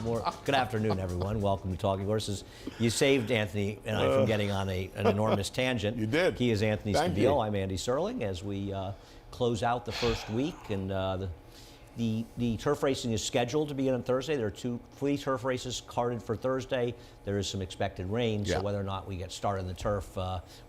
Good afternoon, everyone. Welcome to Talking Horses. You saved Anthony and I from getting on an enormous tangent. You did. He is Anthony Thank Scaville. you. I'm Andy Serling. As we close out the first week, and the turf racing is scheduled to begin on Thursday. There are 2 free turf races carded for Thursday. There is some expected rain, so whether or not we get started on the turf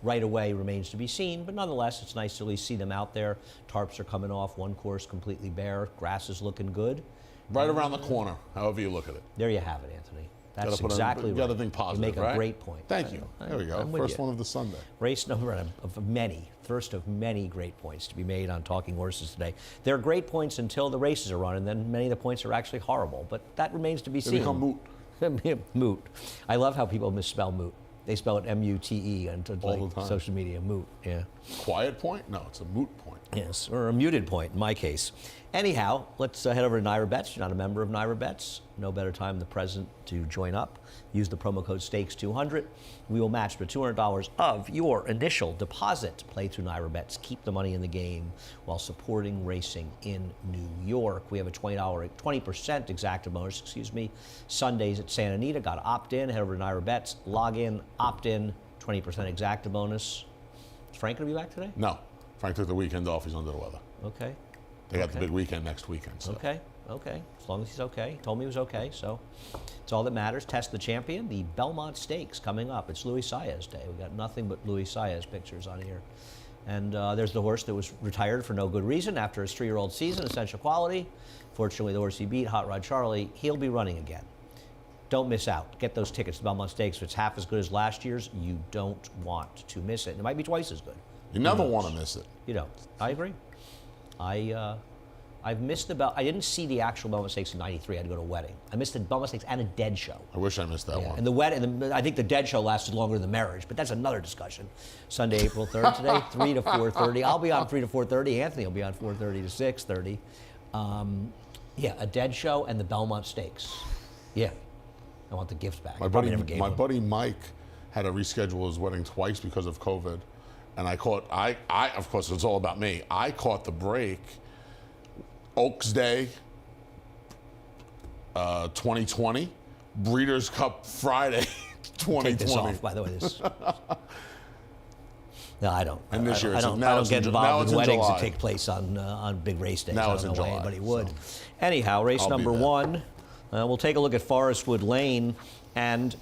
right away remains to be seen. But nonetheless, it's nice to at least see them out there. Tarps are coming off, one course completely bare. Grass is looking good. Right around the corner, however you look at it. There you have it, Anthony. That's Gotta put exactly you right. gotta think positive, You make right? a great point. Thank you. There we go. I'm with First you. one of the Sunday. Race number of many, first of many great points to be made on Talking Horses today. There are great points until the races are run, and then many of the points are actually horrible. But that remains to be They seen. become moot. Moot. I love how people misspell moot. They spell it M-U-T-E on All the time. social media. Moot. Yeah. Quiet point? No, it's a moot point. Yes, or a muted point in my case. Anyhow, let's head over to NYRA Bets. If you're not a member of NYRA Bets, no better time than the present to join up. Use the promo code STAKES200. We will match the $200 of your initial deposit. Play through NYRA Bets. Keep the money in the game while supporting racing in New York. We have a $20% exacta bonus, Sundays at Santa Anita. Got to opt in. Head over to NYRA Bets. Log in, opt in, 20% exacta bonus. Is Frank going to be back today? No. Frank took the weekend off. He's under the weather. Okay. They got the big weekend next weekend. So. Okay. As long as he's okay. He told me he was okay, so it's all that matters. Test the champion, the Belmont Stakes coming up. It's Luis Saez Day. We got nothing but Luis Saez pictures on here. And there's the horse that was retired for no good reason after his 3-year-old season, Essential Quality. Fortunately, the horse he beat, Hot Rod Charlie, he'll be running again. Don't miss out. Get those tickets to Belmont Stakes. If it's half as good as last year's, you don't want to miss it. It might be twice as good. You never want to miss it. You don't. I agree. I've missed I didn't see the actual Belmont Stakes in '93. I had to go to a wedding. I missed the Belmont Stakes and a dead show. I wish I missed that one. And the wedding, I think the dead show lasted longer than the marriage, but that's another discussion. Sunday, April 3rd today, 3 to 4:30. I'll be on 3 to 4:30. Anthony will be on 4:30 to 6:30. A dead show and the Belmont Stakes. Yeah, I want the gift back. My buddy Mike had to reschedule his wedding twice because of COVID. And I of course, it's all about me. I caught the break. Oaks Day, 2020, Breeders' Cup Friday, 2020. Take this off, by the way. No, I don't. And this year, I don't get involved in weddings that take place on big race days. Now I it's don't in know why July, anybody would. so Anyhow, race I'll be number there. 1. We'll take a look at Forestwood Lane, and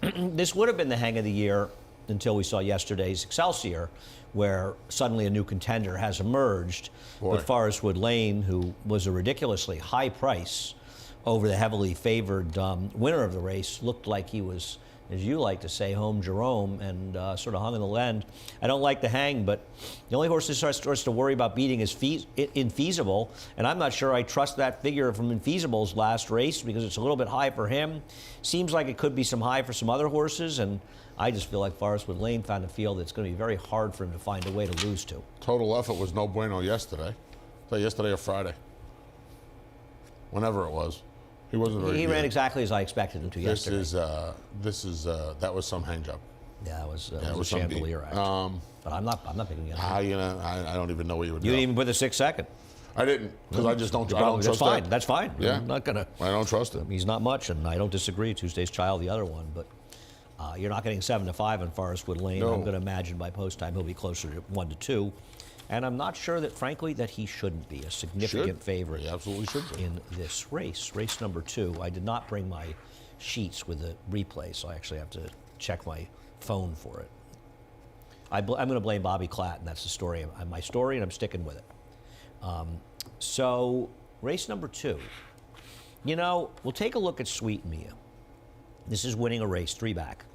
this would have been the hang of the year until we saw yesterday's Excelsior, where suddenly a new contender has emerged. Boy. But Forestwood Lane, who was a ridiculously high price over the heavily favored winner of the race, looked like he was, as you like to say, home Jerome, and sort of hung in the land. I don't like the hang, but the only horse that starts to worry about beating is Infeasible, and I'm not sure I trust that figure from Infeasible's last race because it's a little bit high for him. Seems like it could be some high for some other horses, and I just feel like Forestwood Lane found a field that's going to be very hard for him to find a way to lose to. Total effort was no bueno yesterday. Was that yesterday or Friday? Whenever it was. He wasn't very good. He ran exactly as I expected him to yesterday. That was some hang job. Yeah, it was a was some beat. chandelier act. But I'm not picking it. I don't even know what you would do. You didn't even put the 6 second. I didn't, because I just don't That's trust fine. that. That's fine. Yeah. I'm not gonna. I don't trust it. He's not much, and I don't disagree. Tuesday's Child, the other one, but you're not getting 7 to 5 on Forestwood Lane. No. I'm going to imagine by post time he'll be closer to 1 to 2, and I'm not sure that, frankly, that he shouldn't be a significant favorite. He absolutely should be. In this race. Race number 2. I did not bring my sheets with the replay, so I actually have to check my phone for it. I'm going to blame Bobby Clatton. That's the story. My story, and I'm sticking with it. So, race number 2. We'll take a look at Sweet Mia. This is winning a race 3 back.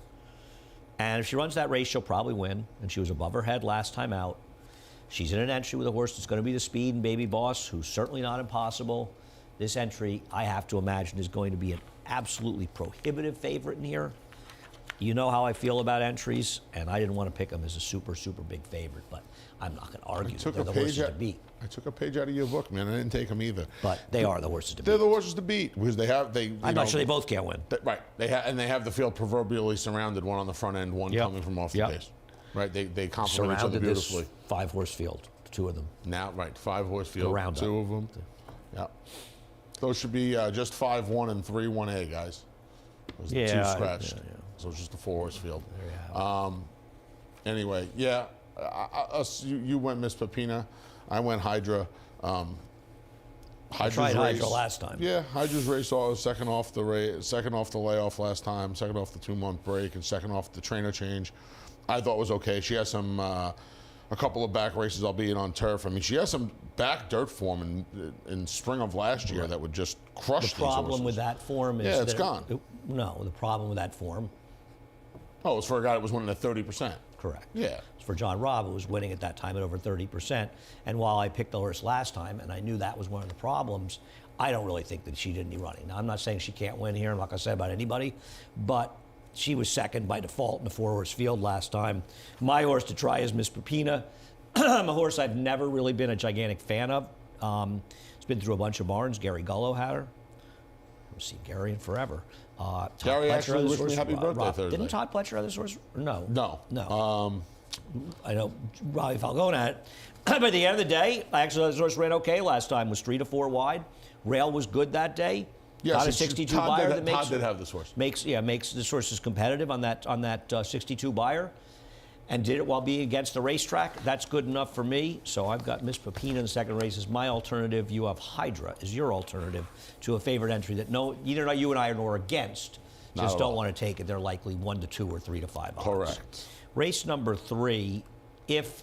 And if she runs that race, she'll probably win. And she was above her head last time out. She's in an entry with a horse that's going to be the speed and Baby Boss, who's certainly not impossible. This entry, I have to imagine, is going to be an absolutely prohibitive favorite in here. You know how I feel about entries, and I didn't want to pick them as a super, super big favorite, but I'm not going to argue that they're the horses to beat. I took a page out of your book, man. I didn't take them either. But they are the horses to beat. They're the horses to beat because I'm not sure they both can't win. Right. They have the field proverbially surrounded, one on the front end, one coming from off the base. Right. They complement each other beautifully. This 5-horse field, 2 of them. Now, right, 5-horse field, Round 2 of them. Yeah. Those should be just 5-1 and 3-1A, guys. Those are two scratched. So it's just a 4-horse field. Anyway, yeah, you went Miss Pepina. I went Hydra. I tried Hydra last time. Yeah, Hydra's race second off the layoff last time, second off the 2-month break, and second off the trainer change. I thought was okay. She has some a couple of back races, albeit on turf. I mean, she has some back dirt form in spring of last year that would just crush these The problem horses. with that form is it's that gone. No, the problem with that form. Oh, it's for a guy that was winning at 30%. Correct. Yeah. It's for John Robb, who was winning at that time at over 30%. And while I picked the horse last time, and I knew that was one of the problems, I don't really think that she didn't need running. Now, I'm not saying she can't win here, like I said about anybody, but she was second by default in the 4-horse field last time. My horse to try is Miss Pepina. A horse I've never really been a gigantic fan of. It's been through a bunch of barns. Gary Gullo had her. I haven't seen Gary in forever. Gary actually wished me happy birthday Thursday. Didn't Todd Pletcher have this horse? No. No. I know Robbie Falcone had it. But at the end of the day, actually, this horse ran okay last time. Was 3 to 4 wide. Rail was good that day. Yes, Got a 62 buyer that makes Todd did have this horse. Makes this horse is competitive on that 62 buyer, and did it while being against the racetrack. That's good enough for me. So I've got Miss Pepina in the second race as my alternative. You have Hydra as your alternative to a favorite entry that neither you and I are against. Just don't want to take it. They're likely 1 to 2 or 3 to 5 odds. Correct. Race number 3, if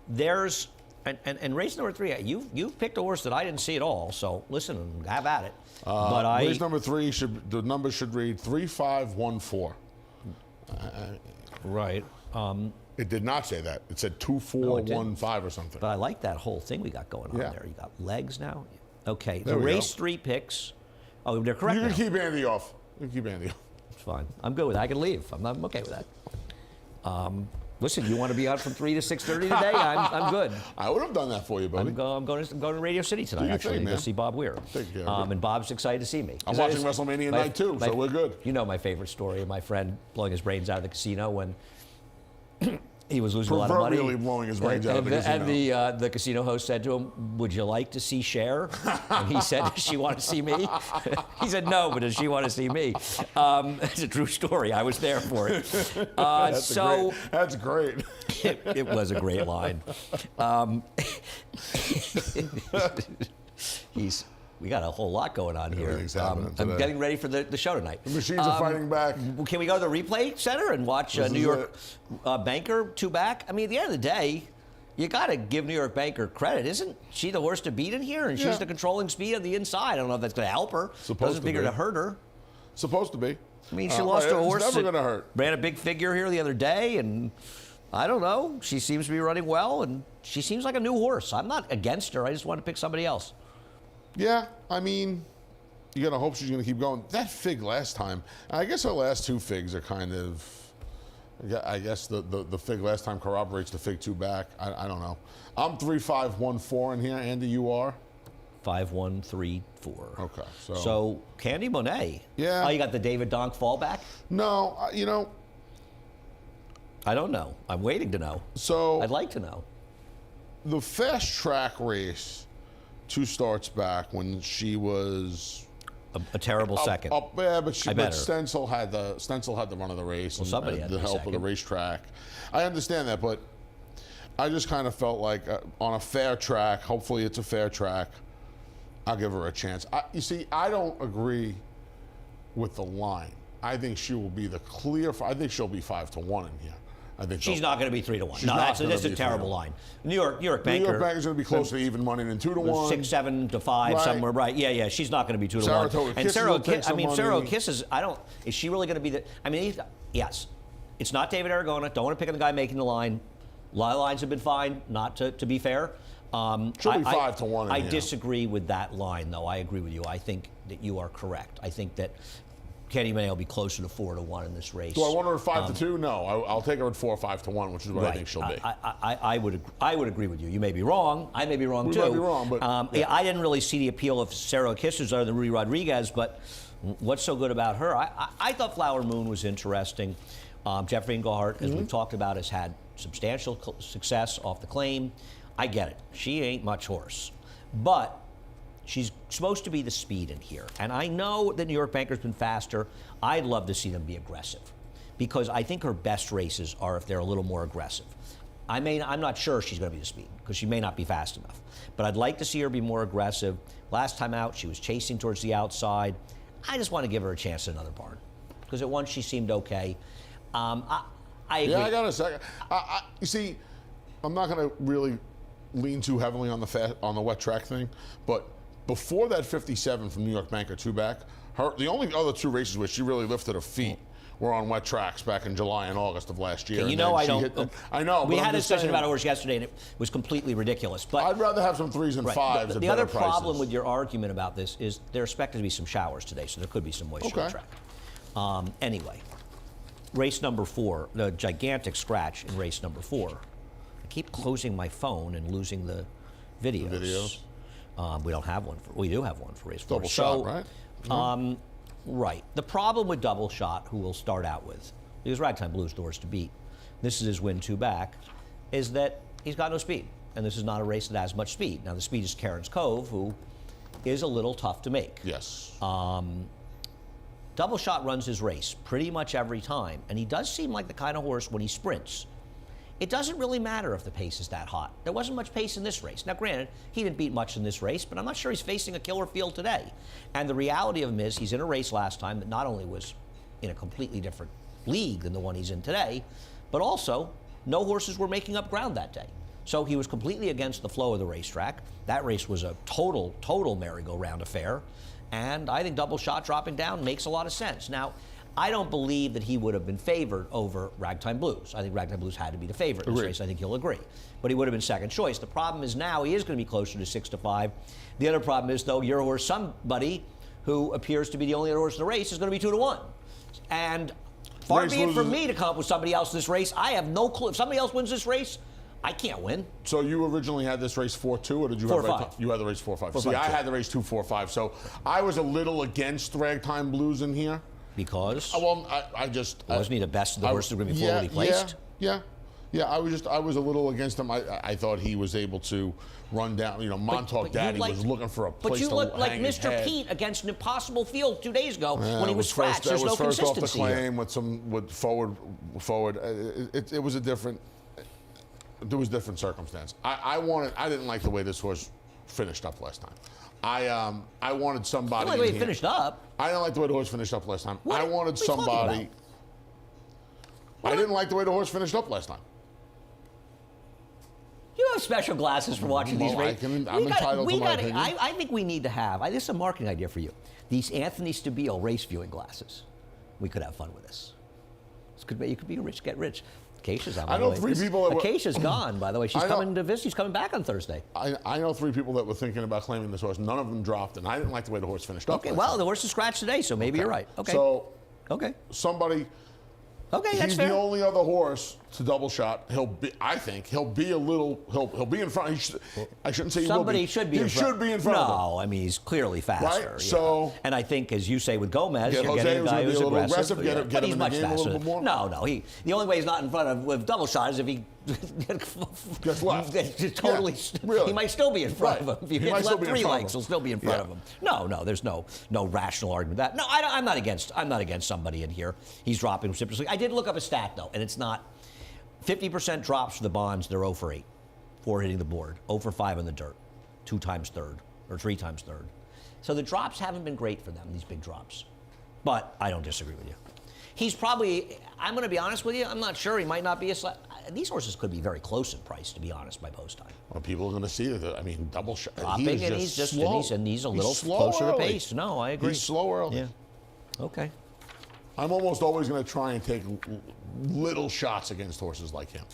there's and race number 3, you've picked a horse that I didn't see at all. So listen, have at it. Race number 3 the number should read 3514. Right. It did not say that. It said 2415 or something. But I like that whole thing we got going on there. You got legs now. Okay. There the we race go. 3 picks. Oh, they're correct. You can now. keep Andy off. It's fine. I'm good with that. I can leave. I'm okay with that. Listen, you want to be out from 3 to 6:30 today? I'm good. I would have done that for you, buddy. I'm going to Radio City tonight, Do your actually, thing, to man. see Bob Weir. Take care of it. And Bob's excited to see me. I'm watching WrestleMania night too, so we're good. You know my favorite story of my friend blowing his brains out of the casino when he was losing a lot of money. Proverbially blowing his brains out of the casino. And the casino host said to him, "Would you like to see Cher?" And he said, "Does she want to see me?" He said, "No, but does she want to see me?" It's a true story. I was there for it. That's great. It was a great line. We got a whole lot going on here. Everything's happening I'm today. getting ready for the show tonight. The machines are fighting back. Can we go to the replay center and watch New York Banker 2 back? I mean, at the end of the day, you got to give New York Banker credit. Isn't she the horse to beat in here? And she's the controlling speed on the inside. I don't know if that's going to help her. Doesn't figure to hurt her. Supposed to be. I mean, she lost to a horse It's never going to hurt. Ran a big figure here the other day, and I don't know. She seems to be running well, and she seems like a new horse. I'm not against her. I just want to pick somebody else. Yeah, I mean, you got to hope she's going to keep going. That fig last time, I guess her last 2 figs are kind of, I guess the fig last time corroborates the fig 2 back. I don't know. I'm 3514 in here. Andy, you are? 5134. Okay. So Candy Monet. Yeah. Oh, you got the David Donk fallback? No, I don't know. I'm waiting to know. So I'd like to know. The fast track race 2 starts back when she was A terrible second. but Stencil had the run of the race and somebody had the to be help of the second. racetrack. I understand that, but I just kind of felt like on a fair track, hopefully it's a fair track, I'll give her a chance. You see, I don't agree with the line. I think she will be I think she'll be 5 to 1 in here. I think She's not going to be 3 to 1. No, that's a terrible line. New York Banker. New York Banker's going to be close to even money than 2 to 1. 6, 7 to 5 somewhere, right? Yeah. She's not going to be 2 to 1. Saratoga And Sarah Kisses Kiss is. Is she really going to be the? I mean, yes. It's not David Aragona. Don't want to pick on the guy making the line. A lot of lines have been fine. Not to be fair. She'll be 5 to 1. I disagree with that line, though. I agree with you. I think that you are correct. I think that Candy Monet will be closer to 4 to 1 in this race. Do I want her at 5 to 2? No, I'll take her at 4 or 5 to 1, which is what I think she'll be. I would agree with you. You may be wrong. I may be wrong too. We might be wrong, but I didn't really see the appeal of Sarah Kissers other than Rudy Rodriguez. But what's so good about her? I thought Flower Moon was interesting. Jeffrey Engelhart, as we've talked about, has had substantial success off the claim. I get it. She ain't much horse, but She's supposed to be the speed in here. And I know that New York Banker's been faster. I'd love to see them be aggressive because I think her best races are if they're a little more aggressive. I'm not sure she's going to be the speed because she may not be fast enough. But I'd like to see her be more aggressive. Last time out, she was chasing towards the outside. I just want to give her a chance at another barn because at once she seemed okay. I agree. Yeah, I got a second. You see, I'm not going to really lean too heavily on the wet track thing, but before that 57 from New York Banker two back, the only other two races where she really lifted her feet were on wet tracks back in July and August of last year. Okay, I know. We but had I'm a just discussion saying, about a horse yesterday, and it was completely ridiculous. But I'd rather have some 3s and 5s. The at other better problem prices. with your argument about this is there are expected to be some showers today, so there could be some moisture on the track. Anyway, race number 4, the gigantic scratch in race number 4. I keep closing my phone and losing the videos. We don't have one. We do have one for race 4. Double shot, right? Right. The problem with Double Shot, who we'll start out with, because Ragtime Blue's the horse to beat, this is his win 2 back, is that he's got no speed. And this is not a race that has much speed. Now, the speed is Karen's Cove, who is a little tough to make. Yes. Double Shot runs his race pretty much every time, and he does seem like the kind of horse when he sprints. It doesn't really matter if the pace is that hot. There wasn't much pace in this race. Now, granted, he didn't beat much in this race, but I'm not sure he's facing a killer field today. And the reality of him is he's in a race last time that not only was in a completely different league than the one he's in today, but also no horses were making up ground that day. So he was completely against the flow of the racetrack. That race was a total merry-go-round affair. And I think Double Shot dropping down makes a lot of sense. Now, I don't believe that he would have been favored over Ragtime Blues. I think Ragtime Blues had to be the favorite in this race. I think he'll agree. But he would have been second choice. The problem is now he is going to be closer to 6-5. The other problem is, though, your horse, somebody who appears to be the only other horse in the race, is going to be 2-1. And far be it from me to come up with somebody else in this race. I have no clue. If somebody else wins this race, I can't win. So you originally had this race 4-2, or did you have 4-5? You had the race 4-5. See, 4-5, I had the race 2-4-5. So I was a little against Ragtime Blues in here. Because? Well, I just wasn't he the best of the horses that were going to be forwardly placed? Yeah. I was a little against him. I thought he was able to run down. You know, Montauk Daddy was looking for a place But you to looked like hang his Mr. head. Pete against an impossible field 2 days ago when he was scratched. There's no first off the consistency here. claim with forward. It was a different. There was different circumstance. I didn't like the way this horse finished up last time. I wanted somebody. I don't like the way he finished up. I didn't like the way the horse finished up last time. What? I wanted What are you talking somebody. I didn't like the way the horse finished up last time. You have special glasses for watching these races. I'm entitled to my opinion. I think we need to have. This is a marketing idea for you. These Anthony Stabile race viewing glasses. We could have fun with this. You could be rich, get rich. Acacia's out. I know 3 people that were. Acacia's gone, by the way. She's coming to visit. She's coming back on Thursday. I know 3 people that were thinking about claiming this horse. None of them dropped, and I didn't like the way the horse finished up. Okay, well, the horse is scratched today, so maybe you're right. Okay. So, okay. Somebody. Okay, that's he's fair. the only other horse to Double Shot. I think he'll be a little. He'll be in front. I shouldn't say he Somebody will be. should be. He should be in front of him. No, I mean he's clearly faster. Right? So, and I think, as you say with Gomez, you're Jose getting a guy was who's gonna be a little aggressive. aggressive, get him he's in the much game a faster. little bit more. No. The only way he's not in front of with Double Shot is if he gets left. Totally. Really. He might still be in front of him. If he gets left 3 lengths, he'll still be in front of him. No. There's no rational argument with that. No, I'm not against somebody in here. He's dropping precipitously. I did look up a stat though, and it's not 50% drops for the bonds. They're 0 for 8 for hitting the board, 0 for 5 in the dirt, 2 times third or 3 times third. So the drops haven't been great for them. These big drops, but I don't disagree with you. He's probably. I'm going to be honest with you. I'm not sure. He might not be a. These horses could be very close in price, to be honest, by post time. Well, people are going to see that. I mean, Double Shot. Dropping, and he's just slow. and he's a little slow closer early. to pace. No, I agree. He's slow early. Yeah. Okay. I'm almost always going to try and take little shots against horses like him.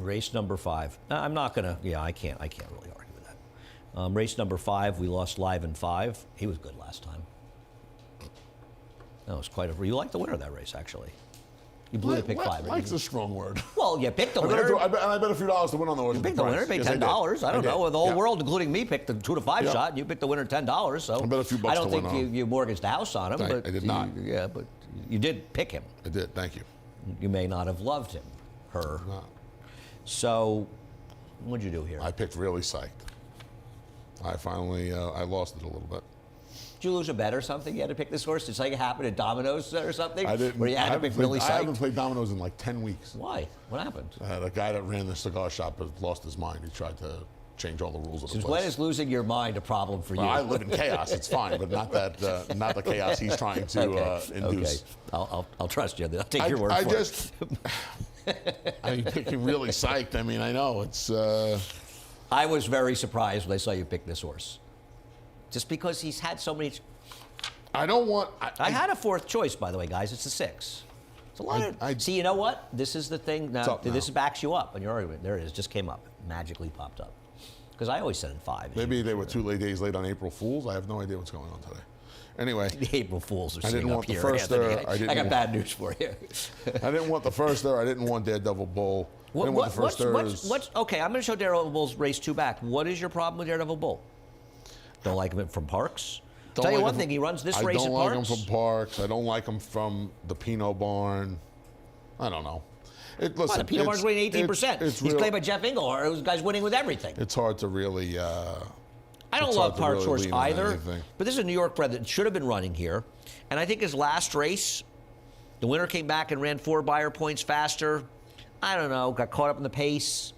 Race number 5. I'm not going to. Yeah, I can't really argue with that. Race number 5, we lost Live in 5. He was good last time. That was quite a. You liked the winner of that race, actually. You blew the pick 5. Like's a strong word. Well, you picked the winner. I bet a few dollars to win on the horse. You picked the winner, paid $10. I don't know. The whole world, including me, picked the 2-5 shot, and you picked the winner $10. So I bet a few bucks I don't to think win you mortgaged the house on him. I But did not. Yeah, but you did pick him. I did. Thank you. You may not have loved him, her. No. So, what'd you do here? I picked Really Psyched. I finally I lost it a little bit. Did you lose a bet or something? You had to pick this horse? Did something happen at Domino's or something? I didn't. Where you had to pick really I haven't psyched? played dominoes in like 10 weeks. Why? What happened? The guy that ran the cigar shop has lost his mind. He tried to change all the rules of the Since place. when is losing your mind a problem for you? Well, I live in chaos. It's fine, but not that, not the chaos he's trying to induce. Okay. I'll trust you. I'll take your word for it. I mean, picking really psyched. I mean, I know it's. I was very surprised when I saw you pick this horse. Just because he's had so many. I don't want. I had a fourth choice, by the way, guys. It's a 6. It's a lot. See, you know what? This is the thing. Now, this backs you up on your argument. There it is. Just came up. Magically popped up. Because I always said in 5. Maybe they were 2 days late on April Fools. I have no idea what's going on today. Anyway. The April Fools are I didn't sitting up want the here, first Anthony. I got bad news for you. I didn't want the first there. I didn't want Daredevil Bull. I didn't want the first okay, I'm going to show Daredevil Bull's race 2 back. What is your problem with Daredevil Bull? Don't like him from Parks? Tell you one thing, he runs this race at Parks. I don't like him from Parks. I don't like him from the Pinot Barn. I don't know. Listen, the Pinot Barn's winning 18%. He's played by Jeff Englehart, who's guy's winning with everything. It's hard to really. I don't love Parks horse either, but this is a New York bred that should have been running here. And I think his last race, the winner came back and ran 4 Beyer points faster. I don't know, got caught up in the pace.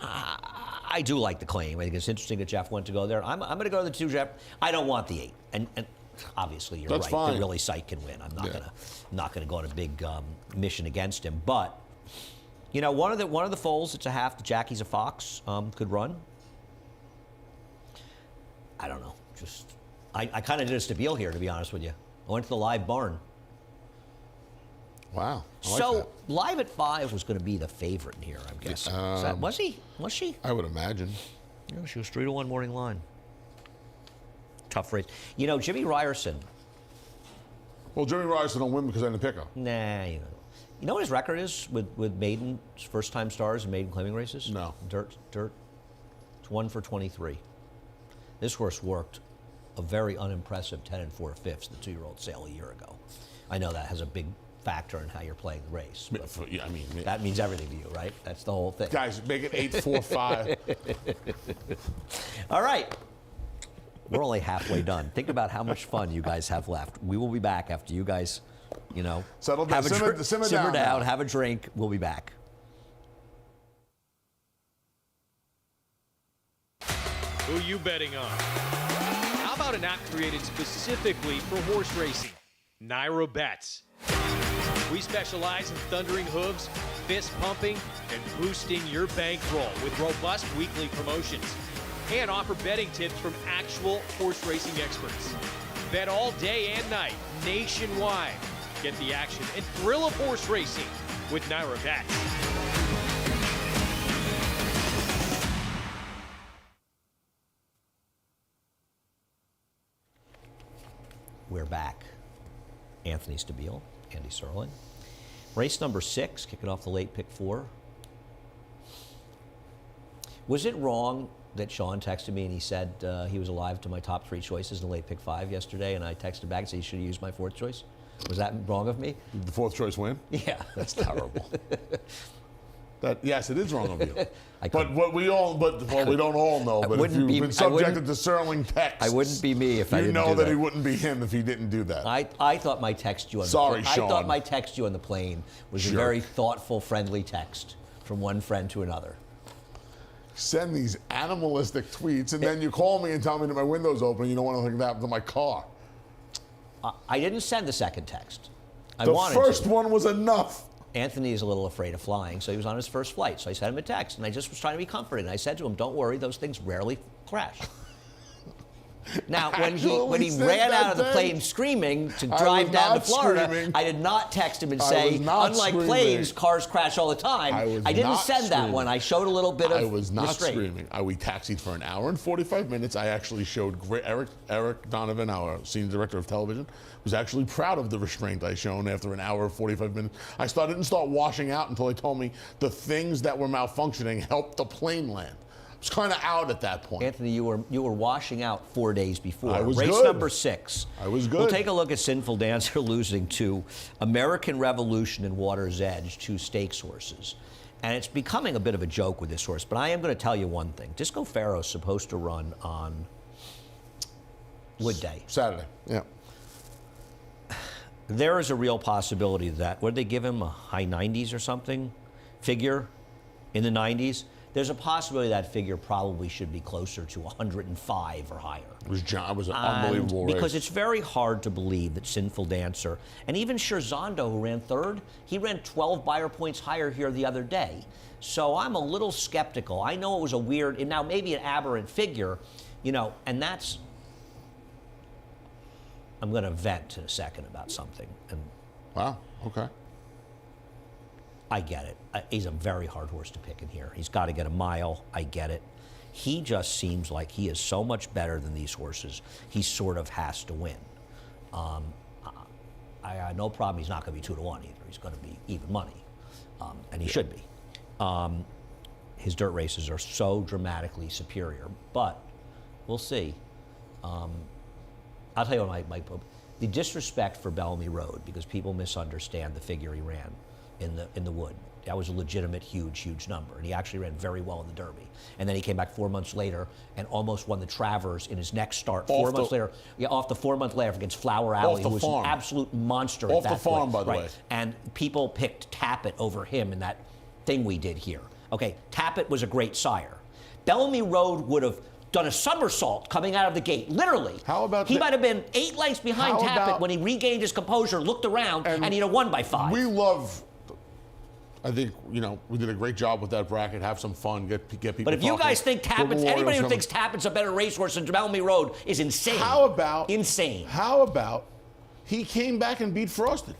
I do like the claim. I think it's interesting that Jeff went to go there. I'm going to go to the 2, Jeff. I don't want the 8. And obviously, you're That's right. Fine. The really sight can win. I'm not going to go on a big mission against him. But you know, one of the foals, it's a half. The Jackie's a fox. Could run. I don't know. Just I kind of did a stabile here, to be honest with you. I went to the live barn. Wow. So live at 5 was going to be the favorite in here, I'm guessing. Was he? Was she? I would imagine. Yeah, she was 3-1 morning line. Tough race. You know, Jimmy Ryerson. Well, Jimmy Ryerson don't win because I didn't pick him. Nah, you know what his record is with maiden first-time stars and maiden claiming races? No. Dirt. It's 1 for 23. This horse worked a very unimpressive 10 4/5 the 2-year-old sale a year ago. I know that has a big factor in how you're playing the race. But Yeah, I mean, that means everything to you, right? That's the whole thing. Guys, make it 8-4-5. All right. We're only halfway done. Think about how much fun you guys have left. We will be back after you guys, Settle down. Simmer down, have a drink. We'll be back. Who you betting on? How about an app created specifically for horse racing? Naira Bets. We specialize in thundering hooves, fist pumping, and boosting your bankroll with robust weekly promotions. And offer betting tips from actual horse racing experts. Bet all day and night, nationwide. Get the action and thrill of horse racing with Naira Bets. We're back. Anthony Stabile, Andy Serling. Race number 6, kicking off the late pick 4. Was it wrong that Sean texted me and he said he was alive to my top 3 choices in the late pick 5 yesterday, and I texted back and said he should have used my 4th choice? Was that wrong of me? The 4th choice win? Yeah. That's terrible. Yes, it is wrong of you. But we don't all know. But if you've been subjected to Serling text, I wouldn't be me if I didn't do that. You know that he wouldn't be him if he didn't do that. I thought my text you on Sorry, the Sean. I thought my text you on the plane was a very thoughtful, friendly text from one friend to another. Send these animalistic tweets, and then you call me and tell me that my window's open and you don't want anything to happen to my car. I didn't send the second text. The first one was enough. Anthony is a little afraid of flying, so he was on his first flight. So I sent him a text, and I just was trying to be comforting. I said to him, "Don't worry, those things rarely crash." Now, when he ran out of the plane screaming to drive down to Florida, I did not text him and say, unlike planes, cars crash all the time. I didn't send that one. I showed a little bit of I was not restraint. screaming. We taxied for an hour and 45 minutes. I actually showed Eric Donovan, our senior director of television, was actually proud of the restraint I shown after an hour and 45 minutes. I didn't start washing out until they told me the things that were malfunctioning helped the plane land. I was kind of out at that point. Anthony, you were washing out 4 days before. I was Race good. number 6. I was good. We'll take a look at Sinful Dancer losing to American Revolution and Water's Edge, 2 stakes horses. And it's becoming a bit of a joke with this horse, but I am going to tell you one thing. Disco Pharaoh's supposed to run on Wood Day. Saturday. Yeah. There is a real possibility that, what did they give him, a high 90s or something figure in the 90s? There's a possibility that figure probably should be closer to 105 or higher. It was an unbelievable race. Because it's very hard to believe that Sinful Dancer, and even Scherzando, who ran third, he ran 12 buyer points higher here the other day. So I'm a little skeptical. I know it was a weird, and now maybe an aberrant figure, and that's, I'm going to vent in a second about something. And Wow, okay. I get it. He's a very hard horse to pick in here. He's got to get a mile. I get it. He just seems like he is so much better than these horses. He sort of has to win. I have no problem. He's not going to be 2-1 either. He's going to be even money, and he should be. His dirt races are so dramatically superior, but we'll see. I'll tell you what, the disrespect for Bellamy Road, because people misunderstand the figure he ran in the Wood. That was a legitimate, huge number, and he actually ran very well in the Derby. And then he came back 4 months later and almost won the Travers in his next start. 4 months later, off the 4-month layoff against Flower Alley, who was an absolute monster at that point. Off the farm, by the way. And people picked Tappet over him in that thing we did here. Okay, Tappet was a great sire. Bellamy Road would have done a somersault coming out of the gate, literally. How about he might have been 8 lengths behind Tappet when he regained his composure, looked around, and he'd have won by 5. We love. I think we did a great job with that bracket. Have some fun, get people. But if you guys think Tappet's, anybody who thinks Tappet's a better racehorse than Bellamy Road is insane. How about insane? How about he came back and beat Frosted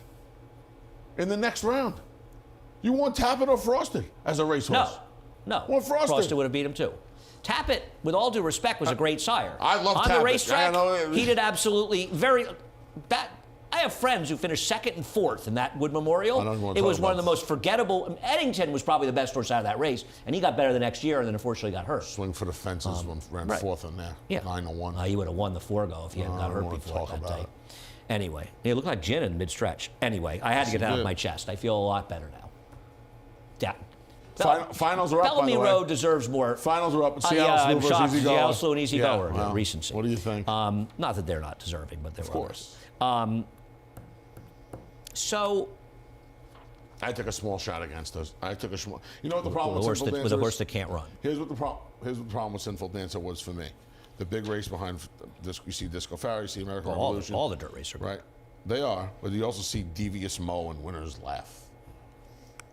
in the next round? You want Tappet or Frosted as a racehorse? No. Well, Frosted would have beat him too. Tappet, with all due respect, was a great sire. I love on Tappet. The racetrack. He did absolutely I have friends who finished 2nd and 4th in that Wood Memorial. It was one of the most forgettable. Eddington was probably the best horse out of that race, and he got better the next year, and then unfortunately got hurt. Swing for the fences ran 4th in there. Yeah. 9-1. He would have won the Forgo if he hadn't got hurt before that day. Anyway, he looked like gin in mid-stretch. Anyway, I had to get that off my chest. I feel a lot better now. Finals are up, Bellamy by the way. Road deserves more. Finals are up. I'm Seattle shocked. Easy Goer. Seattle Slew and Easy Goer. Well, Recency. What do you think? Not that they're not deserving, but they're of course. So I took a small shot against us. You know what the problem with Sinful Dancer with a horse that can't run. Here's what the problem with Sinful Dancer was for me. The big race behind this, you see Disco Pharaoh, you see American Revolution. All the dirt racers. Right. They are, but you also see Devious Mo and Winner's Laugh.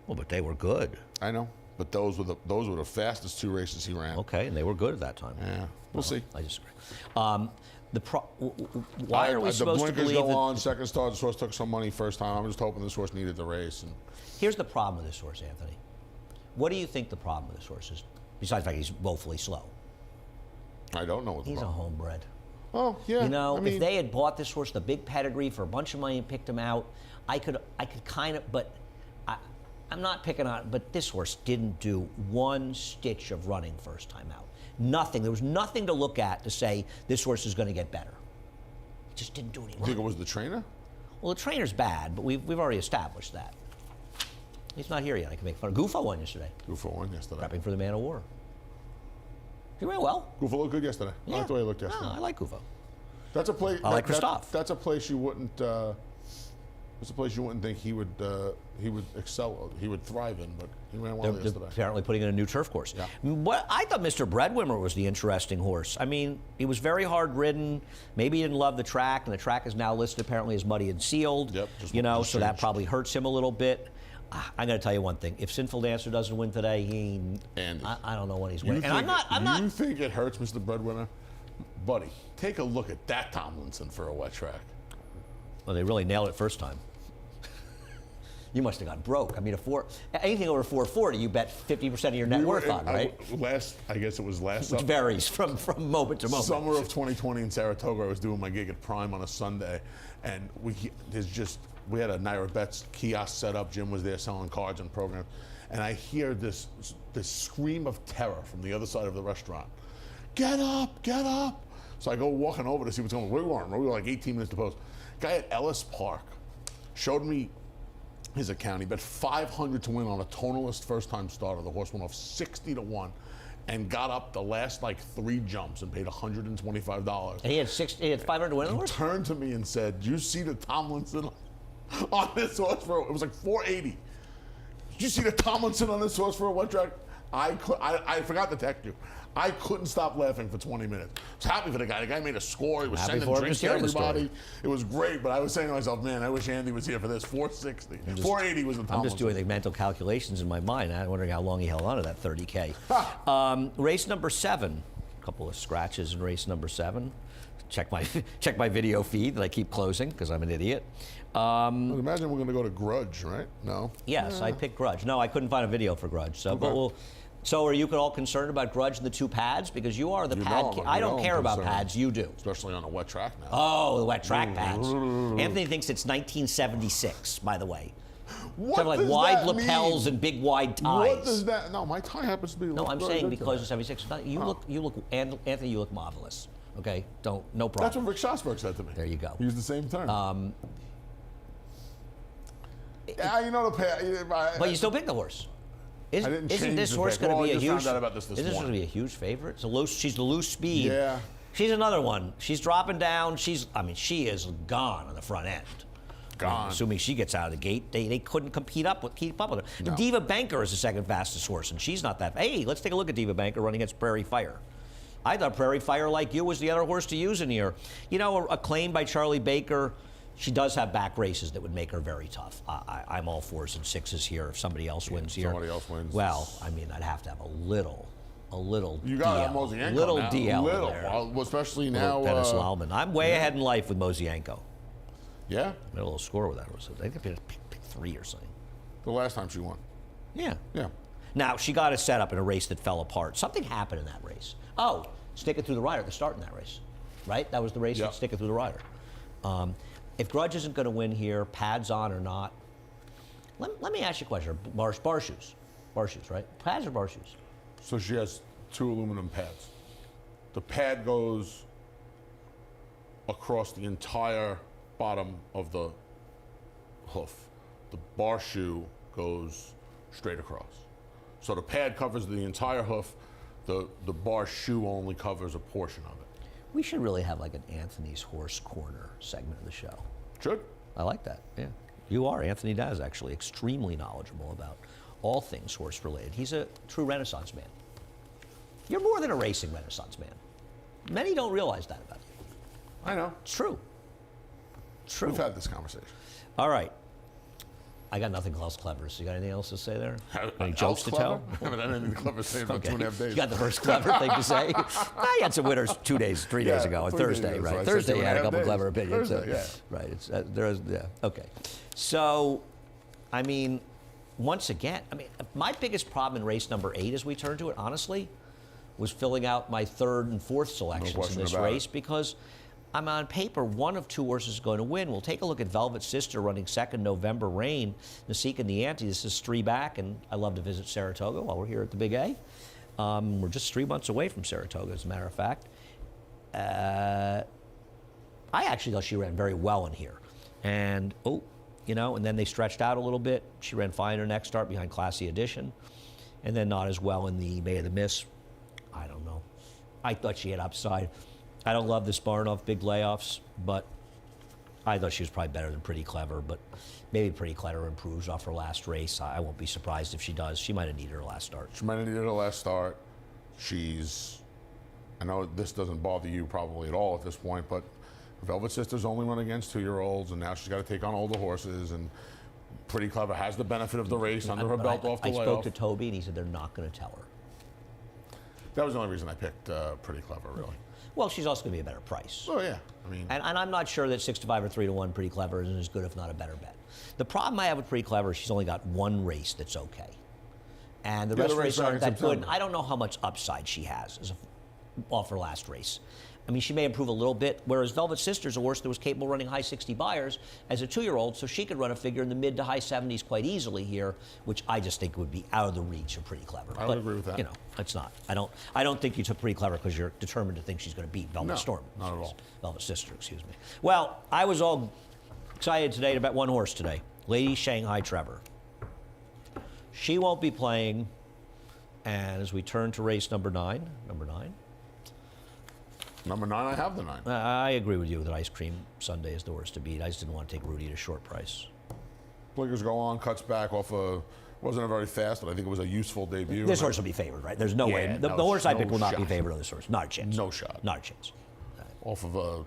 Well, but they were good. I know, but those were the fastest 2 races he ran. Okay, and they were good at that time. Yeah, we'll see. I disagree. Why are we supposed to believe the blinkers go that? on, second start, this horse took some money first time. I'm just hoping this horse needed the race. Here's the problem with this horse, Anthony. What do you think the problem with this horse is? Besides the fact he's woefully slow. I don't know what the He's a problem. homebred. Oh, yeah. If they had bought this horse, the big pedigree, for a bunch of money and picked him out, I could kind of, but I'm not picking on, but this horse didn't do 1 stitch of running first time out. Nothing. There was nothing to look at to say this horse is going to get better. He just didn't do any You think it was the trainer? Well, the trainer's bad, but we've already established that. He's not here yet. I can make fun of Gufo won yesterday. Gufo won yesterday. Prepping for the Man of War. He ran well. Gufo looked good yesterday. I like the way he looked yesterday. No, I like Gufo. That's a place. I like Christophe. That's a place you wouldn't. It's a place you wouldn't think he would excel. He would thrive in, but he ran well They're yesterday. apparently putting in a new turf course. Yeah. What I thought Mr. Breadwinner was the interesting horse. I mean, he was very hard ridden. Maybe he didn't love the track, and the track is now listed apparently as muddy and sealed. Yep. So that probably hurts him a little bit. I'm going to tell you one thing. If Sinful Dancer doesn't win today, I don't know when he's winning. And I'm not. You think it hurts, Mr. Breadwinner? Buddy, take a look at that Tomlinson for a wet track. Well, they really nailed it first time. You must have got broke. I mean, anything over 440, you bet 50% of your net worth on, right? I guess it was last. Which varies from moment to moment. Summer of 2020 in Saratoga, I was doing my gig at Prime on a Sunday, and we had a Naira Bets kiosk set up. Jim was there selling cards and programs, and I hear this scream of terror from the other side of the restaurant. Get up, get up. So I go walking over to see what's going on. We were like 18 minutes to post. Guy at Ellis Park showed me his account. He bet 500 to win on a tonalist first-time starter. The horse went off 60 to 1 and got up the last like 3 jumps and paid $125. And he had 500 to win the He horse? turned to me and said, "Do you see the Tomlinson on this horse for?" It was like 480. Did you see the Tomlinson on this horse for a wet track? I forgot to text you. I couldn't stop laughing for 20 minutes. I was happy for the guy. The guy made a score. He was Happy sending for him, drinks just to hearing the story. everybody. It was great, but I was saying to myself, man, I wish Andy was here for this. 460. 480 was the Tomlinson. I'm just doing the mental calculations in my mind. I'm wondering how long he held on to that 30K. Race number 7. A couple of scratches in race number 7. Check my video feed that I keep closing because I'm an idiot. Imagine we're going to go to Grudge, right? No. Yes, I picked Grudge. No, I couldn't find a video for Grudge. So, but we'll. So, are you all concerned about Grudge and the 2 pads? Because you are the pad. I don't care about pads. You do. Especially on a wet track now. Oh, the wet track pads. Anthony thinks it's 1976. By the way. What Sort of like does wide that lapels mean? and big wide ties. What does that? No, my tie happens to be. No, I'm very saying good because today. of 76. You look, Anthony, you look marvelous. Okay, no problem. That's what Rick Schosberg said to me. There you go. He used the same term. Yeah, you know the pad. But you still pick the horse. didn't Isn't change this the horse pick. going to Well, be I a just huge? found out about this Isn't this going to morning. be a huge favorite? She's the loose speed. Yeah. She's another one. She's dropping down. She is gone on the front end. Gone. Assuming she gets out of the gate, they couldn't keep up with her. No. Diva Banker is the second fastest horse, and she's not that. Hey, let's take a look at Diva Banker running against Prairie Fire. I thought Prairie Fire, like you, was the other horse to use in here. You know, a claim by Charlie Baker. She does have back races that would make her very tough. I'm all 4s and 6s here if somebody else wins here. somebody else wins. Well, I mean, I'd have to have a little You got to have DL. Mozienko Little now. DL Little. in there. Well, especially Little now. Dennis Lauman. I'm way ahead in life with Mozienko. Yeah. Made a little score with that horse. I think I picked 3 or something. The last time she won. Yeah. Yeah. Now, she got a setup in a race that fell apart. Something happened in that race. Oh, Stick It Through the Rider, the start in that race. Right? That was the race Yeah. that Stick It Through the Rider. If Grudge isn't going to win here, pads on or not, let me ask you a question. Bar shoes. Bar shoes, right? Pads or bar shoes? So she has 2 aluminum pads. The pad goes across the entire bottom of the hoof. The bar shoe goes straight across. So the pad covers the entire hoof. The bar shoe only covers a portion of it. We should really have like an Anthony's Horse Corner segment of the show. Should? I like that, yeah. You are. Anthony Daz, actually, extremely knowledgeable about all things horse related. He's a true Renaissance man. You're more than a racing Renaissance man. Many don't realize that about you. I know. It's true. True. We've had this conversation. All right. I got nothing else clever. So you got anything else to say there? Any Else jokes to clever? tell? I haven't had anything clever to say in about 2.5 days. You got the first clever thing to say? I had some winners 3 days ago, on 3 days Thursday, ago, right? so I said Thursday, you had a 2.5 couple days. clever opinions. Thursday, yeah. Right. Okay. So, I mean, once again, my biggest problem in race number 8, as we turn to it, honestly, was filling out my 3rd and 4th selections in question this about race it. because I'm on paper, one of 2 horses is going to win. We'll take a look at Velvet Sister running 2nd November Rain, Nasik and the Ante. This is 3 back, and I love to visit Saratoga while we're here at the Big A. We're just 3 months away from Saratoga, as a matter of fact. I actually thought she ran very well in here. And, and then they stretched out a little bit. She ran fine in her next start behind Classy Edition. And then not as well in the May of the Miss. I don't know. I thought she had upside. I don't love this Barnoff big layoffs, but I thought she was probably better than Pretty Clever, but maybe Pretty Clever improves off her last race. I won't be surprised if she does. She might have needed her last start. She might have needed her last start. I know this doesn't bother you probably at all at this point, but Velvet Sister's only run against 2-year-olds, and now she's got to take on older horses, and Pretty Clever has the benefit of the race under her belt off the I layoff. spoke to Toby, and he said they're not going to tell her. That was the only reason I picked Pretty Clever, really. Well, she's also going to be a better price. Oh, yeah. And I'm not sure that 6-5 or 3-1 Pretty Clever isn't as good, if not a better bet. The problem I have with Pretty Clever is she's only got 1 race that's okay. And the rest of the races aren't that good. And I don't know how much upside she has off her last race. She may improve a little bit, whereas Velvet Sister's a horse that was capable of running high 60 buyers as a 2-year-old, so she could run a figure in the mid to high 70s quite easily here, which I just think would be out of the reach of Pretty Clever. I would agree with that. It's not. I don't think you took Pretty Clever because you're determined to think she's going to beat Velvet Storm. Not at all. Velvet Sister, excuse me. Well, I was all excited today to bet 1 horse today. Lady Shanghai Trevor. She won't be playing, and as we turn to race number 9, Number 9, I have the 9. I agree with you that Ice Cream Sunday is the worst to beat. I just didn't want to take Rudy at a short price. Blinkers go on, cuts back off wasn't a very fast, but I think it was a useful debut. This horse will be favored, right? There's no way. Yeah, The horse I picked will not be shot. favored on this horse. Not a chance. No shot. Not a chance. Off of a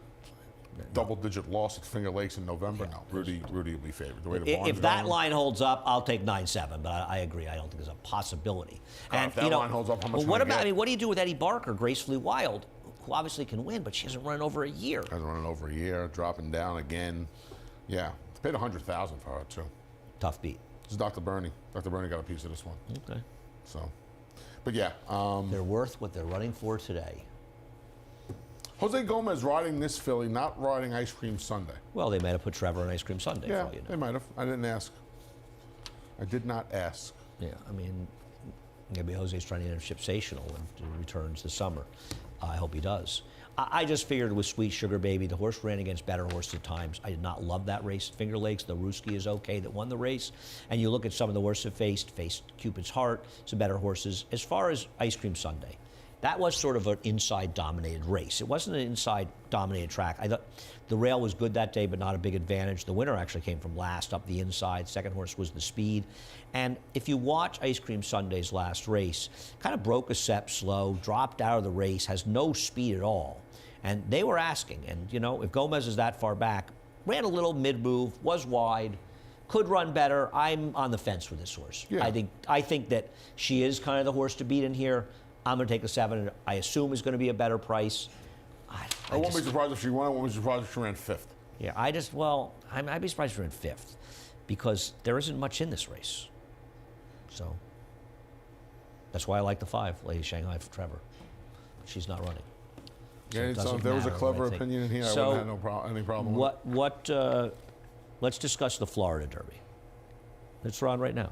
double-digit loss at Finger Lakes in November. No, Rudy will be favored. The way the barn's If that going. line holds up, I'll take 9-7. But I agree. I don't think there's a possibility. God, if that line holds up, how much well, what can I about? get? I mean, what do you do with Eddie Barker, Gracefully Wild, who obviously can win, but she hasn't run over a year? Hasn't run over a year, dropping down again. Yeah, paid $100,000 for her too. Tough beat. This is Dr. Bernie. Dr. Bernie got a piece of this one. Okay. So, but yeah, They're worth what they're running for today. Jose Gomez riding this filly, not riding Ice Cream Sunday. Well, they might have put Trevor on Ice Cream Sunday. Yeah, for all you know. they might have. I didn't ask. I did not ask. Yeah, I mean, maybe Jose's trying to end Shipsational when he returns this summer. I hope he does. I just figured with Sweet Sugar Baby, the horse ran against better horses at times. I did not love that race. Finger Lakes, the Ruski is okay that won the race. And you look at some of the horses that faced Cupid's Heart, some better horses. As far as Ice Cream Sunday, that was sort of an inside-dominated race. It wasn't an inside-dominated track. I thought the rail was good that day, but not a big advantage. The winner actually came from last up the inside. Second horse was the speed. And if you watch Ice Cream Sunday's last race, kind of broke a step slow, dropped out of the race, has no speed at all. And they were asking, and you know, if Gomez is that far back, ran a little mid-move, was wide, could run better. I'm on the fence with this horse. Yeah. I think that she is kind of the horse to beat in here. I'm going to take a 7. I assume is going to be a better price. I won't be surprised if she won. I won't be surprised if she ran 5th. Yeah, I'd be surprised if she ran 5th because there isn't much in this race. So that's why I like the 5, Lady Shanghai for Trevor. She's not running. So Yeah, it so doesn't if there was a matter clever what I think. opinion in here, So, I wouldn't have any problem with it. Let's discuss the Florida Derby. It's on right now.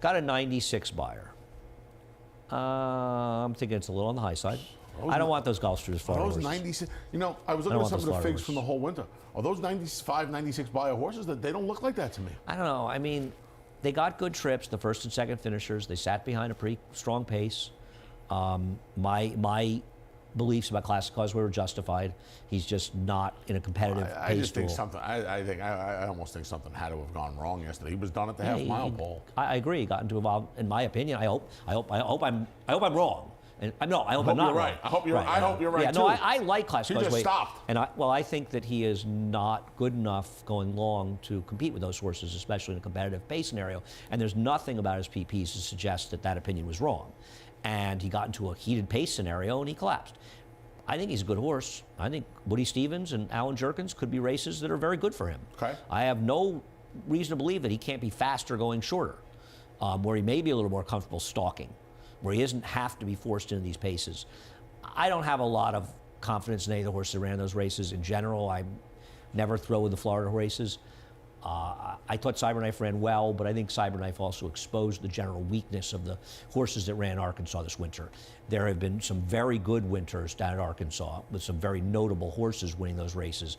Got a 96 buyer. I'm thinking it's a little on the high side. I don't want those Gulfsters Florida Are those horses. 96? You know, I was looking don't at want some of those the Florida figs from the whole winter. Are those 95, 96 buyer horses? That they don't look like that to me. I don't know. I mean, they got good trips, the first and second finishers. They sat behind a pretty strong pace. My beliefs about Classic Causeway were justified. He's just not in a competitive I pace just think duel. something. I almost think something had to have gone wrong yesterday. He was done at the half mile pole. I agree. He got into involved. In my opinion, I hope I'm wrong. And I hope I'm not you're right. wrong. I hope you're right, Yeah, too. no, I like Classic He just Causeway. stopped. And I think that he is not good enough going long to compete with those horses, especially in a competitive pace scenario. And there's nothing about his PPs to suggest that opinion was wrong. And he got into a heated pace scenario and he collapsed. I think he's a good horse. I think Woody Stevens and Alan Jerkins could be races that are very good for him. Okay. I have no reason to believe that he can't be faster going shorter, where he may be a little more comfortable stalking, where he doesn't have to be forced into these paces. I don't have a lot of confidence in any of the horses that ran those races. In general, I never throw in the Florida races. I thought Cyberknife ran well, but I think Cyberknife also exposed the general weakness of the horses that ran Arkansas this winter. There have been some very good winters down at Arkansas with some very notable horses winning those races.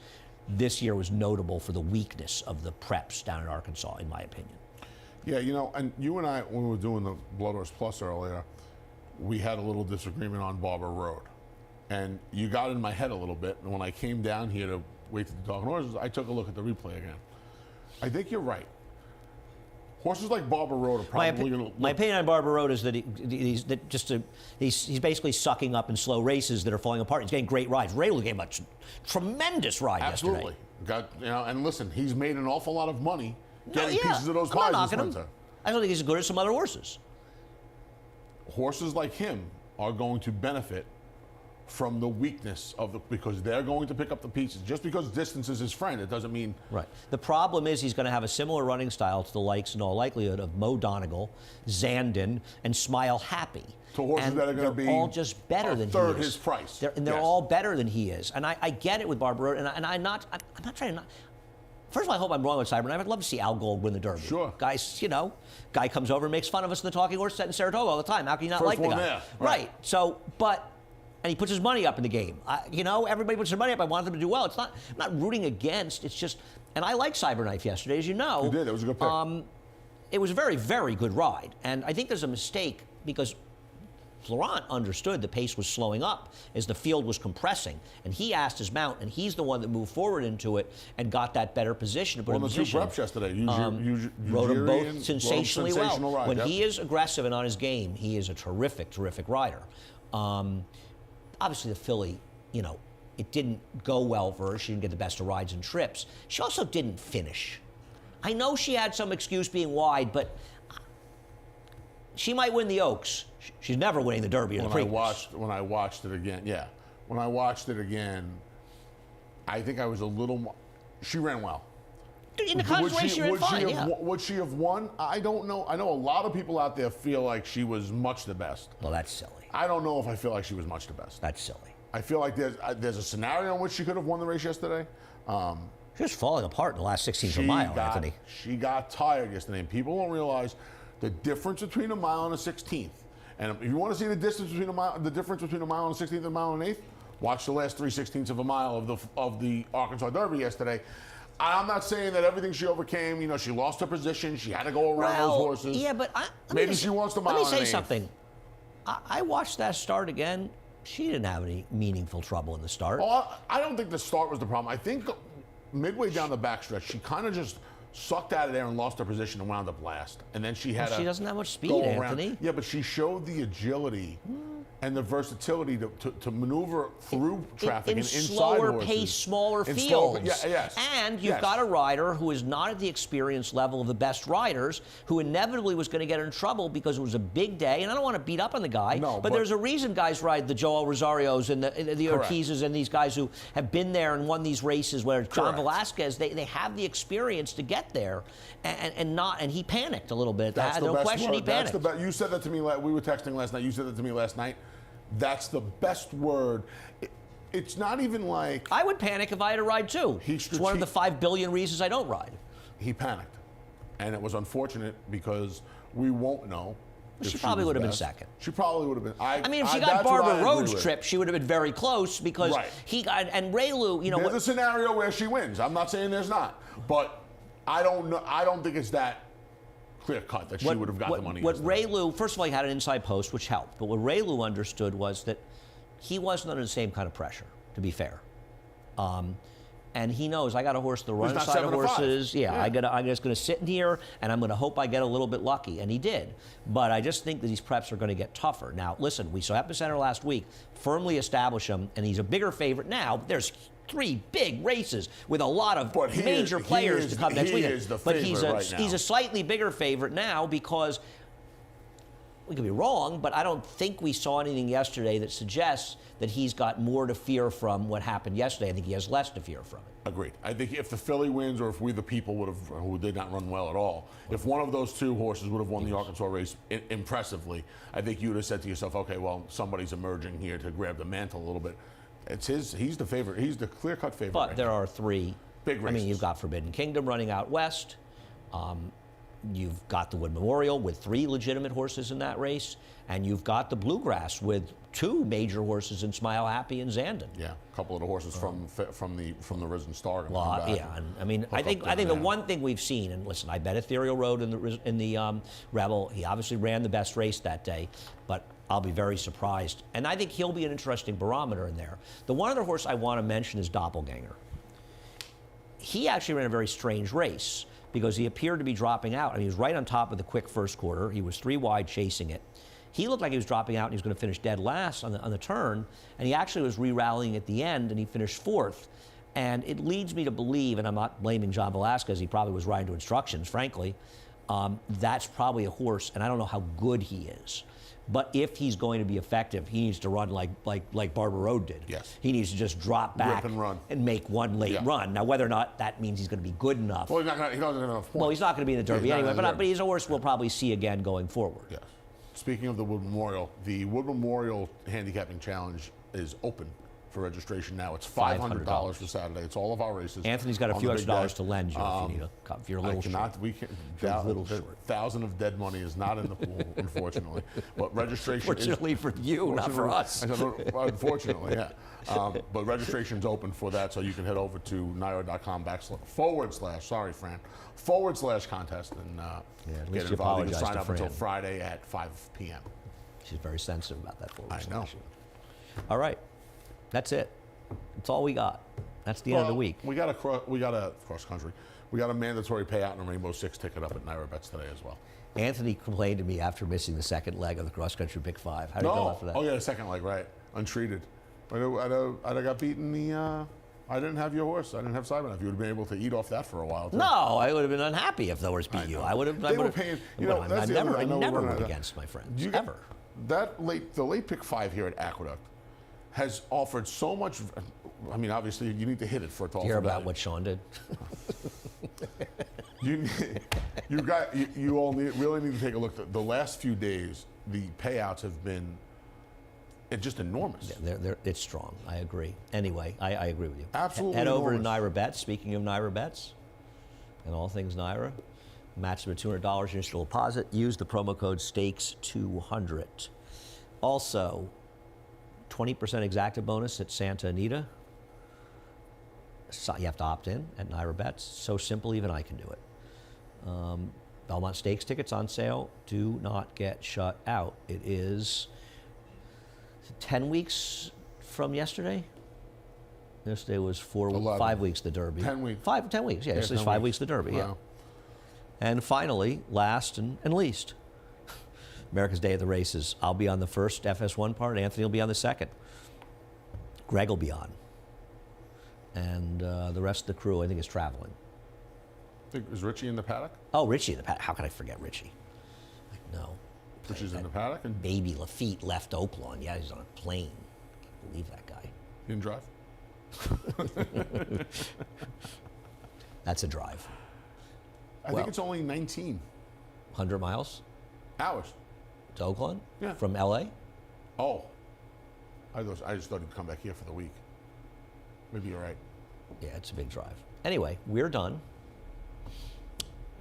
This year was notable for the weakness of the preps down at Arkansas, in my opinion. Yeah, you know, and you and I, when we were doing the Blood Horse Plus earlier, we had a little disagreement on Barber Road. And you got in my head a little bit, and when I came down here to wait to the Talking Horses, I took a look at the replay again. I think you're right. Horses like Barber Road are probably going to... My opinion on Barber Road is that he's basically sucking up in slow races that are falling apart. He's getting great rides. Rayleigh gave a tremendous ride Absolutely. yesterday. And listen, he's made an awful lot of money getting yeah, pieces of those I'm not pies knocking this him. winter. I don't think he's as good as some other horses. Horses like him are going to benefit from the weakness of because they're going to pick up the pieces. Just because distance is his friend, it doesn't mean... Right. The problem is he's going to have a similar running style to the likes, in all likelihood, of Mo Donegal, Zandon, and Smile Happy. To horses and that are going to be they're all just better than he is. third his price. They're Yes. all better than he is. And I get it with Barber Road, and I'm not trying to not... First of all, I hope I'm wrong with Cyberknife. I'd love to see Al Gold win the Derby. Sure. Guys, guy comes over and makes fun of us in the Talking Horse set in Saratoga all the time. How can you not First like the one guy? there. Right. So, but and he puts his money up in the game. Everybody puts their money up. I want them to do well. I'm not rooting against. It's just, and I like Cyberknife yesterday, as you know. You did. It was a good pick. It was a very, very good ride. And I think there's a mistake because Florent understood the pace was slowing up as the field was compressing. And he asked his mount, and he's the one that moved forward into it and got that better position to put him in the two position. Preps yesterday. Rode them both sensationally well. Ride, when he is aggressive and on his game, he is a terrific, terrific rider. Obviously, the filly, it didn't go well for her. She didn't get the best of rides and trips. She also didn't finish. I know she had some excuse being wide, but she might win the Oaks. She's never winning the Derby or the Preakness. When I watched it again, when I watched it again, I think I was a little more. She ran well. In the consolation, she ran fine, yeah. Would she have won? I don't know. I know a lot of people out there feel like she was much the best. Well, that's silly. I don't know if I feel like she was much the best. That's silly. I feel like there's a scenario in which she could have won the race yesterday. She was falling apart in the last 16th of a mile, Anthony. She got tired yesterday, and people don't realize the difference between a mile and a 16th. And if you want to see the difference between a mile and a 16th and a mile and an eighth, watch the last 3/16ths of a mile of the Arkansas Derby yesterday. I'm not saying that everything she overcame. She lost her position. She had to go around those horses. Yeah, but maybe she wants the mile. Let me say something. I watched that start again. She didn't have any meaningful trouble in the start. Oh, I don't think the start was the problem. I think midway down the backstretch, she kind of just sucked out of there and lost her position and wound up last. And then she had she doesn't have much speed, go around. Anthony. Yeah, but she showed the agility and the versatility to maneuver through traffic in and inside slower horses. pace, smaller fields. Yes. And you've got a rider who is not at the experience level of the best riders, who inevitably was going to get in trouble because it was a big day. And I don't want to beat up on the guy, but there's a reason guys ride the Joel Rosarios and the Ortizes and these guys who have been there and won these races. Where John Velasquez, they have the experience to get there, and he panicked a little bit. That's no question, he panicked. You said that to me. We were texting last night. You said that to me last night. That's the best word. It's not even like... I would panic if I had to ride too. It's one of the 5 billion reasons I don't ride. He panicked. And it was unfortunate because we won't know. She probably would have been second. She probably would have been. If she got Barbara Rhodes' trip, she would have been very close because he got... And Raylu, There's a scenario where she wins. I'm not saying there's not. But I don't know. I don't think it's that clear cut that she would have got the money. What Raylu, first of all, he had an inside post, which helped. But what Raylu understood was that he wasn't under the same kind of pressure, to be fair. And he knows I got a horse to run inside of horses. I'm just going to sit in here, and I'm going to hope I get a little bit lucky. And he did. But I just think that these preps are going to get tougher. Now, listen, we saw Epicenter last week firmly establish him, and he's a bigger favorite now. There's 3 big races with a lot of major players to come next weekend. But he's a slightly bigger favorite now because we could be wrong, but I don't think we saw anything yesterday that suggests that he's got more to fear from what happened yesterday. I think he has less to fear from it. Agreed. I think if the filly wins, or if we the people who did not run well at all, if one of those 2 horses would have won the Arkansas race impressively, I think you would have said to yourself, okay, well, somebody's emerging here to grab the mantle a little bit. He's the favorite. He's the clear-cut favorite. But there are 3 big races. I mean, you've got Forbidden Kingdom running out west. You've got the Wood Memorial with 3 legitimate horses in that race, and you've got the Bluegrass with 2 major horses in Smile Happy and Zandon. Yeah, a couple of the horses from the Risen Star. I think the one thing we've seen, and listen, I bet Ethereal Road in the Rebel. He obviously ran the best race that day, but I'll be very surprised. And I think he'll be an interesting barometer in there. The one other horse I want to mention is Doppelganger. He actually ran a very strange race because he appeared to be dropping out. I mean, he was right on top of the quick first quarter. He was 3 wide chasing it. He looked like he was dropping out and he was going to finish dead last on the turn. And he actually was re-rallying at the end and he finished 4th. And it leads me to believe, and I'm not blaming John Velasquez, he probably was riding to instructions, frankly. That's probably a horse, and I don't know how good he is. But if he's going to be effective, he needs to run like Barbara Road did. Yes. He needs to just drop back and run and make one late run. Now, whether or not that means he's going to be good enough. Well, he doesn't have enough points. Well, he's not going to be in the Derby anyway, but he's a horse we'll probably see again going forward. Yes. Speaking of the Wood Memorial Handicapping Challenge is open for registration now. It's $500 for Saturday. It's all of our races. Anthony's got a on few the extra big day. dollars to lend you if you need if you're a little I cannot. short. We can. You're a little The short. 1,000 of dead money is not in the pool, unfortunately. But registration. Fortunately for you, not for us. Unfortunately, yeah. But registration's open for that, so you can head over to /contest and at get least you involved. You can apologize sign to up until Fran. Friday at 5 p.m. She's very sensitive about that forward I know. slash. All right, that's it. That's all we got. That's the end of the week. We got a cross country. We got a mandatory payout and a Rainbow Six ticket up at Naira Bets today as well. Anthony complained to me after missing the second leg of the cross country Big Five. How did you feel after that? Oh yeah, the second leg, right? Untreated. I got beaten I didn't have your horse. I didn't have Simon. If you would have been able to eat off that for a while. Too. No, I would have been unhappy if the horse beat you. I would have. They were paying. You know, that's I the other never, thing. I know never we're root not- against my friends. You Ever. The late pick 5 here at Aqueduct has offered so much. I mean, obviously, you need to hit it for it to offer Hear about value. what Sean did? You all really need to take a look. The last few days, the payouts have been just enormous. It's strong. I agree. Anyway, I agree with you. Absolutely Head over to enormous. Naira Bets. Speaking of Naira Bets and all things Naira, match them at $200 initial deposit. Use the promo code STAKES200. Also, 20% exacta bonus at Santa Anita. So you have to opt in at Naira Bets. So simple, even I can do it. Belmont Stakes tickets on sale. Do not get shut out. It is 10 weeks from yesterday. Yesterday was 11. 5 weeks the Derby. 10 weeks. 10 weeks, yeah. It's 10 5 weeks the Derby, yeah. Wow. And finally, last and least, America's Day of the Races. I'll be on the first FS1 part. Anthony will be on the second. Greg will be on. And the rest of the crew, I think, is traveling. Is Richie in the paddock? Oh, Richie in the paddock. How could I forget Richie? No. Richie's in the paddock and Baby Lafitte left Oaklawn. Yeah, he's on a plane. Can't believe that guy. he didn't drive. That's a drive. I think it's only 19 100 miles hours. to Oaklawn? Yeah. From LA? Oh, I just thought he'd come back here for the week. Maybe you're right. Yeah, it's a big drive. Anyway, we're done.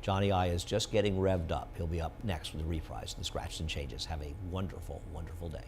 Johnny I is just getting revved up. He'll be up next with the reprise, the scratches and changes. Have a wonderful, wonderful day.